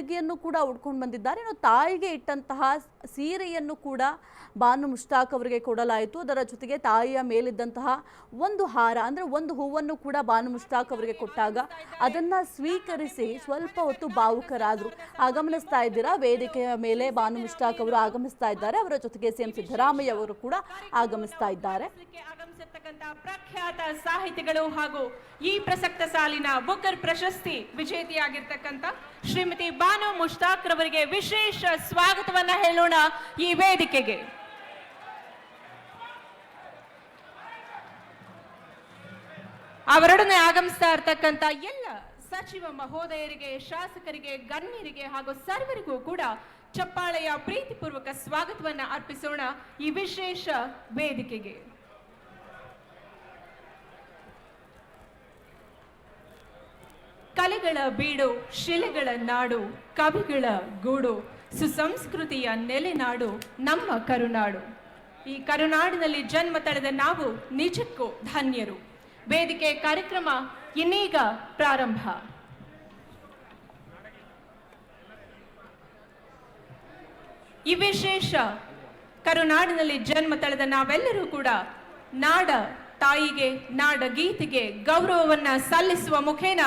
ಉಡುಗೆಯನ್ನು ಕೂಡ ಉಡ್ಕೊಂಡು ಬಂದಿದ್ದಾರೆ. ಇನ್ನು ತಾಯಿಗೆ ಇಟ್ಟಂತಹ ಸೀರೆಯನ್ನು ಕೂಡ ಬಾನು ಮುಷ್ತಾಕ್ ಅವರಿಗೆ ಕೊಡಲಾಯಿತು. ಅದರ ಜೊತೆಗೆ ತಾಯಿಯ ಮೇಲಿದ್ದಂತಹ ಒಂದು ಹಾರ ಅಂದರೆ ಒಂದು ಹೂವನ್ನು ಕೂಡ ಬಾನು ಮುಷ್ತಾಕ್ ಅವರಿಗೆ ಕೊಟ್ಟಾಗ ಅದನ್ನ ಸ್ವೀಕರಿಸಿ ಸ್ವಲ್ಪ ಹೊತ್ತು ಭಾವುಕರಾದರು. ಆಗಮನಿಸ್ತಾ ಇದ್ದೀರಾ, ವೇದಿಕೆಯ ಮೇಲೆ ಬಾನು ಮುಷ್ತಾಕ್ ಅವರು ಆಗಮಿಸ್ತಾ ಇದ್ದಾರೆ. ಅವರ ಜೊತೆಗೆ ಸಿಎಂ ಸಿದ್ದರಾಮಯ್ಯ ಅವರು ಕೂಡ ಆಗಮಿಸ್ತಾ ಇದ್ದಾರೆ. ಪ್ರಖ್ಯಾತ ಸಾಹಿತಿಗಳು ಹಾಗೂ ಈ ಪ್ರಸಕ್ತ ಸಾಲಿನ ಬುಕರ್ ಪ್ರಶಸ್ತಿ ವಿಜೇತೆಯಾಗಿರ್ತಕ್ಕಂಥ ಶ್ರೀಮತಿ ಬಾನು ಮುಷ್ತಾಕ್ ರವರಿಗೆ ವಿಶೇಷ ಸ್ವಾಗತವನ್ನ ಹೇಳೋಣ ಈ ವೇದಿಕೆಗೆ. ಅವರೊಡನೆ ಆಗಮಿಸ್ತಾ ಇರ್ತಕ್ಕಂಥ ಎಲ್ಲ ಸಚಿವ ಮಹೋದಯರಿಗೆ, ಶಾಸಕರಿಗೆ, ಗಣ್ಯರಿಗೆ ಹಾಗೂ ಸರ್ವರಿಗೂ ಕೂಡ ಚಪ್ಪಾಳೆಯ ಪ್ರೀತಿಪೂರ್ವಕ ಸ್ವಾಗತವನ್ನ ಅರ್ಪಿಸೋಣ ಈ ವಿಶೇಷ ವೇದಿಕೆಗೆ. ಕಲೆಗಳ ಬೀಡು, ಶಿಲೆಗಳ ನಾಡು, ಕವಿಗಳ ಗೂಡು, ಸುಸಂಸ್ಕೃತಿಯ ನೆಲೆನಾಡು ನಮ್ಮ ಕರುನಾಡು. ಈ ಕರುನಾಡಿನಲ್ಲಿ ಜನ್ಮ ತಳೆದ ನಾವು ನಿಜಕ್ಕೂ ಧನ್ಯರು. ವೇದಿಕೆ ಕಾರ್ಯಕ್ರಮ ಇನ್ನೀಗ ಪ್ರಾರಂಭ. ಈ ವಿಶೇಷ ಕರುನಾಡಿನಲ್ಲಿ ಜನ್ಮ ತಳೆದ ನಾವೆಲ್ಲರೂ ಕೂಡ ನಾಡ ತಾಯಿಗೆ, ನಾಡ ಗೀತೆಗೆ ಗೌರವವನ್ನ ಸಲ್ಲಿಸುವ ಮುಖೇನ